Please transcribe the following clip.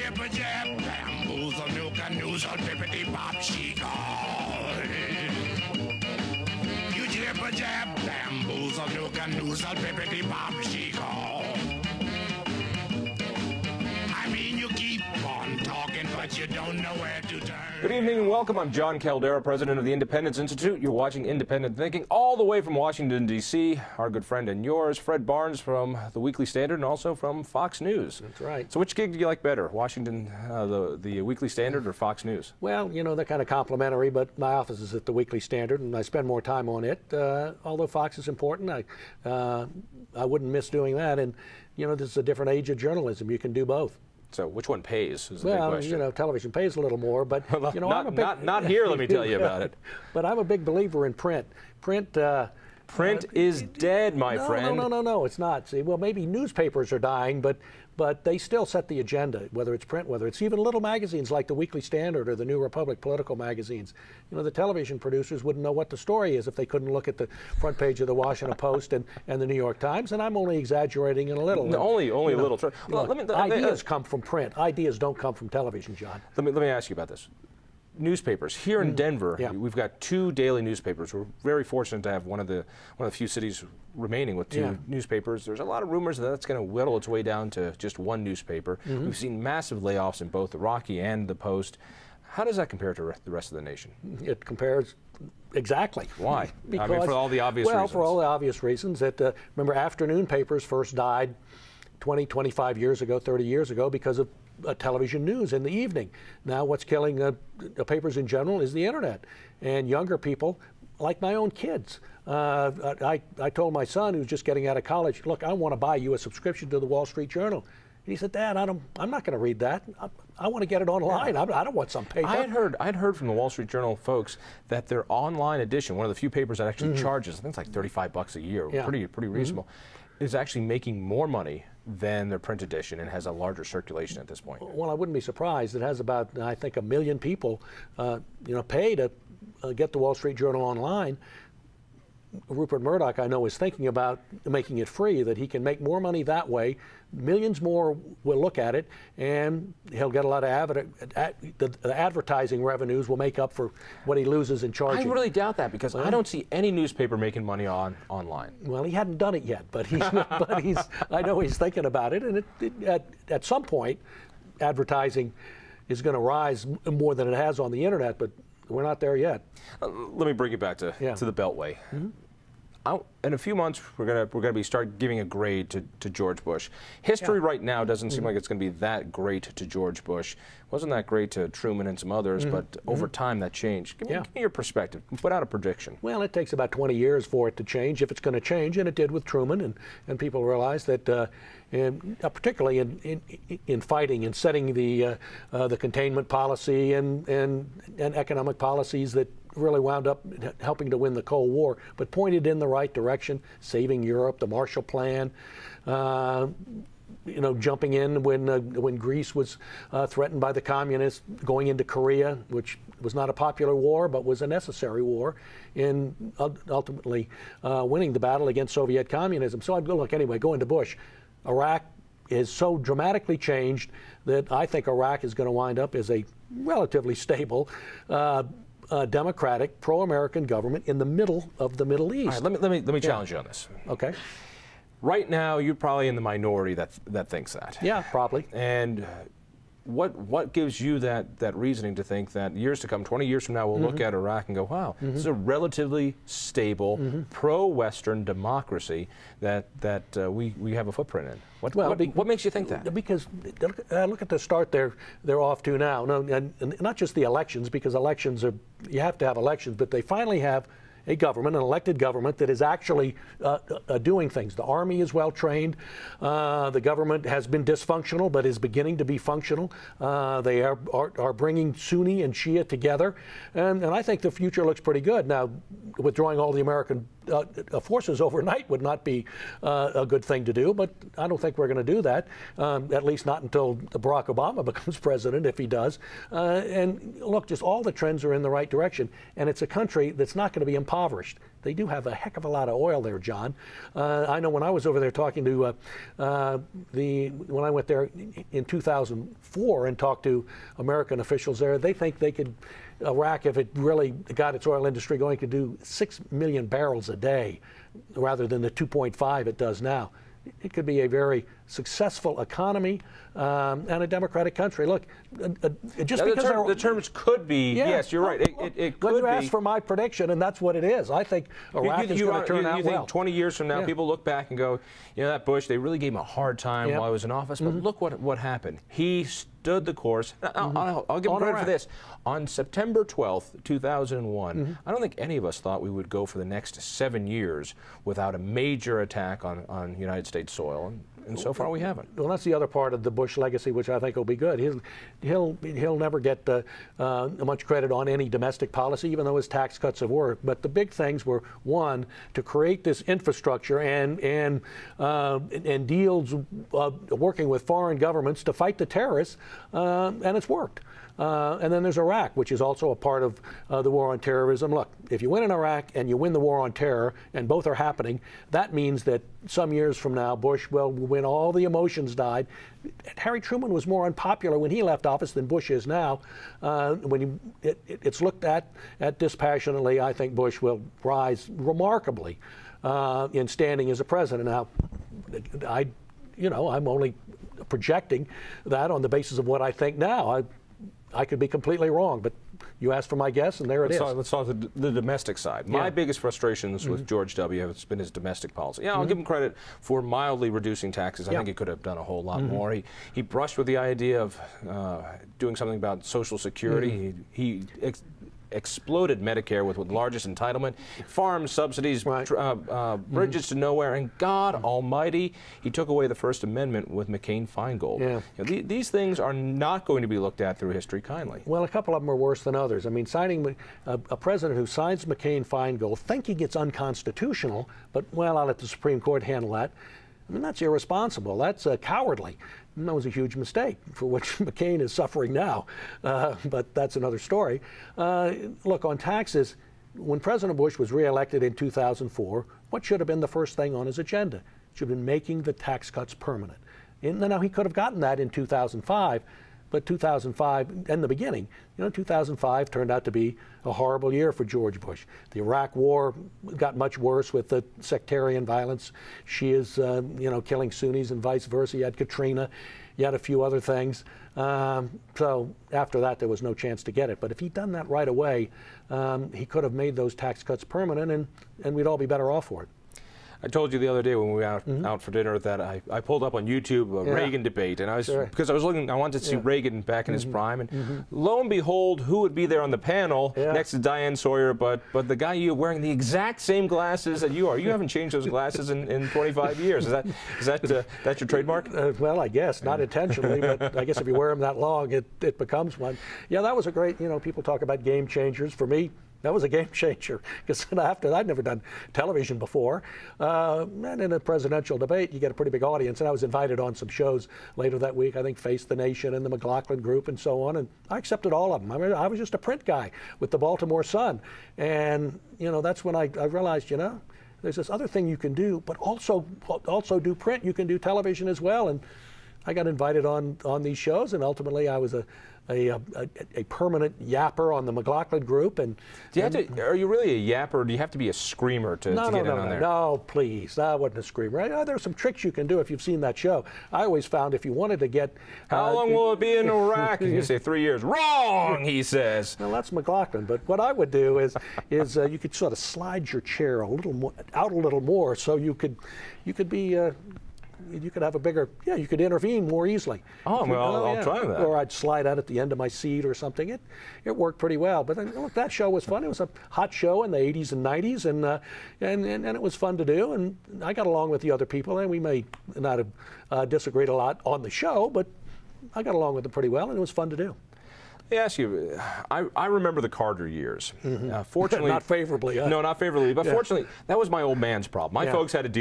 jibber jab, bamboozle, nuka, noozle, bippity bop, she called. You jibber jab, bamboozle, nuka, noozle, bippity bop, she called. I mean, you keep on talking, but you don't know where to turn. Good evening and welcome. I'm Jon Caldara, president of the Independence Institute. You're watching Independent Thinking all the way from Washington, D.C. Our good friend and yours, Fred Barnes from the Weekly Standard and also from Fox News. That's right. So which gig do you like better, Washington, the Weekly Standard or Fox News? Well, you know, they're kind of complementary, but my office is at the Weekly Standard and I spend more time on it. Although Fox is important, I wouldn't miss doing that. And, you know, this is a different age of journalism. You can do both. So which one pays is the big well, question. you know, television pays a little more, but you know, not here. Let me tell you about it. But I'm a big believer in print. Print is dead, my friend. No, it's not. See, well, maybe newspapers are dying, but they still set the agenda, whether it's print, whether it's even little magazines like the Weekly Standard or the New Republic political magazines. You know, the television producers wouldn't know what the story is if they couldn't look at the front page of the Washington Post and the New York Times, and I'm only exaggerating it a little. No, only a little. Well, ideas come from print. Ideas don't come from television, John. Let me ask you about this. Newspapers here in Denver, we've got 2 daily newspapers. We're very fortunate to have one of the few cities remaining with 2 newspapers. There's a lot of rumors that that's going to whittle its way down to just 1 newspaper. We've seen massive layoffs in both the Rocky and the Post. How does that compare to the rest of the nation? It compares exactly. Why? Because, I mean, for all the obvious reasons. Well, for all the obvious reasons. That remember, afternoon papers first died 20, 25 years ago, 30 years ago because of television news in the evening. Now what's killing papers in general is the internet. And younger people, like my own kids, I told my son who's just getting out of college, look, I want to buy you a subscription to the Wall Street Journal. And he said, Dad, I'm not going to read that. I want to get it online. I don't want some paper. I'd heard from the Wall Street Journal folks that their online edition, one of the few papers that actually charges, I think it's like $35 a year, pretty reasonable, is actually making more money than their print edition and has a larger circulation at this point. Well, I wouldn't be surprised. It has about, I think, 1 million people, pay to get the Wall Street Journal online. Rupert Murdoch, I know, is thinking about making it free, that he can make more money that way. Millions more will look at it, and he'll get a lot of the advertising revenues will make up for what he loses in charging. I really doubt that because I don't see any newspaper making money online. Well, he hadn't done it yet, but I know he's thinking about it, and at some point, advertising is going to rise more than it has on the internet, but we're not there yet. Let me bring you back to the Beltway. In a few months, we're gonna start giving a grade to George Bush. History right now doesn't seem like it's going to be that great to George Bush. Wasn't that great to Truman and some others, but over time that changed. Give me your perspective. Put out a prediction. Well, it takes about 20 years for it to change, if it's going to change, and it did with Truman, and people realized that, particularly in fighting and setting the containment policy and economic policies that really wound up helping to win the Cold War, but pointed in the right direction, saving Europe, the Marshall Plan, jumping in when Greece was threatened by the communists, going into Korea, which was not a popular war, but was a necessary war, in ultimately winning the battle against Soviet communism. So I'd go, look, anyway, going to Bush, Iraq is so dramatically changed that I think Iraq is going to wind up as a relatively stable democratic, pro-American government in the middle of the Middle East. All right, let me challenge you on this. Okay. Right now, you're probably in the minority that thinks that. Yeah, probably. And what gives you that reasoning to think that years to come, 20 years from now, we'll look at Iraq and go, wow, this is a relatively stable, pro-Western democracy that we have a footprint in? What makes you think that? Because look at the start they're off to now. No, and not just the elections, because elections you have to have elections, but they finally have a government, an elected government that is actually doing things. The army is well trained. The government has been dysfunctional, but is beginning to be functional. They are bringing Sunni and Shia together, and I think the future looks pretty good. Now, withdrawing all the American forces overnight would not be a good thing to do, but I don't think we're going to do that, at least not until Barack Obama becomes president, if he does. And look, just all the trends are in the right direction, and it's a country that's not going to be impoverished. They do have a heck of a lot of oil there, John. I know when I was over there talking to when I went there in 2004 and talked to American officials there, they think they could, Iraq, if it really got its oil industry going, could do 6 million barrels a day rather than the 2.5 it does now. It could be a very successful economy and a democratic country. Look, just because the terms could be, yes, you're right. It could be. You asked for my prediction, and that's what it is. I think Iraq is going to turn out well. You think 20 years from now, people look back and go, you know, that Bush, they really gave him a hard time while he was in office, but look what happened. He stood the course. I'll give him credit for this. On September 12th, 2001, I don't think any of us thought we would go for the next 7 years without a major attack on United States soil. And so far we haven't. Well, that's the other part of the Bush legacy, which I think will be good. He'll never get much credit on any domestic policy, even though his tax cuts have worked. But the big things were, one, to create this infrastructure and deals working with foreign governments to fight the terrorists, and it's worked. And then there's Iraq, which is also a part of the war on terrorism. Look, if you win in Iraq and you win the war on terror, and both are happening, that means that some years from now, Bush, well, when all the emotions died, Harry Truman was more unpopular when he left office than Bush is now. When it's looked at dispassionately, I think Bush will rise remarkably in standing as a president. Now, I'm only projecting that on the basis of what I think now. I could be completely wrong, but you asked for my guess, and there it is. Let's talk the domestic side. My biggest frustrations with George W. has been his domestic policy. Yeah, I'll give him credit for mildly reducing taxes. I think he could have done a whole lot more. He brushed with the idea of doing something about Social Security. He exploded Medicare with the largest entitlement, farm subsidies, bridges to nowhere, and God Almighty, he took away the First Amendment with McCain-Feingold. You know, these things are not going to be looked at through history kindly. Well, a couple of them are worse than others. I mean, signing a president who signs McCain-Feingold thinking it's unconstitutional, but, well, I'll let the Supreme Court handle that. I mean, that's irresponsible. That's cowardly. And that was a huge mistake for which McCain is suffering now, but that's another story. Look, on taxes, when President Bush was reelected in 2004, what should have been the first thing on his agenda? It should have been making the tax cuts permanent. And now, he could have gotten that in 2005, but 2005, in the beginning, 2005 turned out to be a horrible year for George Bush. The Iraq War got much worse with the sectarian violence. Shias, killing Sunnis and vice versa. You had Katrina. You had a few other things. So after that, there was no chance to get it. But if he'd done that right away, he could have made those tax cuts permanent, and we'd all be better off for it. I told you the other day when we were out for dinner that I pulled up on YouTube a Reagan Debate, and because I was looking, I wanted to see Reagan back in his prime, and lo and behold, who would be there on the panel next to Diane Sawyer, but the guy you wearing the exact same glasses that you are. You haven't changed those glasses in 25 years. Is that your trademark? Well, I guess not intentionally, but I guess if you wear them that long, it becomes one. Yeah, that was a great. People talk about game changers. For me, that was a game changer, because after that, I'd never done television before. And in a presidential debate, you get a pretty big audience. And I was invited on some shows later that week, I think Face the Nation and the McLaughlin Group and so on. And I accepted all of them. I mean, I was just a print guy with the Baltimore Sun. And, that's when I realized, there's this other thing you can do, but also do print. You can do television as well. And I got invited on these shows, and ultimately I was a permanent yapper on the McLaughlin Group. And are you really a yapper, or do you have to be a screamer to get in on there? No, please. I wasn't a screamer. There are some tricks you can do if you've seen that show. I always found if you wanted to get... How long will it be in Iraq? And you say 3 years. Wrong, he says. Well, that's McLaughlin. But what I would do is you could sort of slide your chair a little more, so you could be... you could have a bigger, you could intervene more easily. Oh, well, I'll try that. Or I'd slide out at the end of my seat or something. It worked pretty well. But look, that show was fun. It was a hot show in the 80s and 90s, and it was fun to do. And I got along with the other people, and we may not have disagreed a lot on the show, but I got along with them pretty well, and it was fun to do. me ask you, I remember the Carter years. Fortunately, not favorably. No, not favorably, but fortunately, that was my old man's problem. My folks had to deal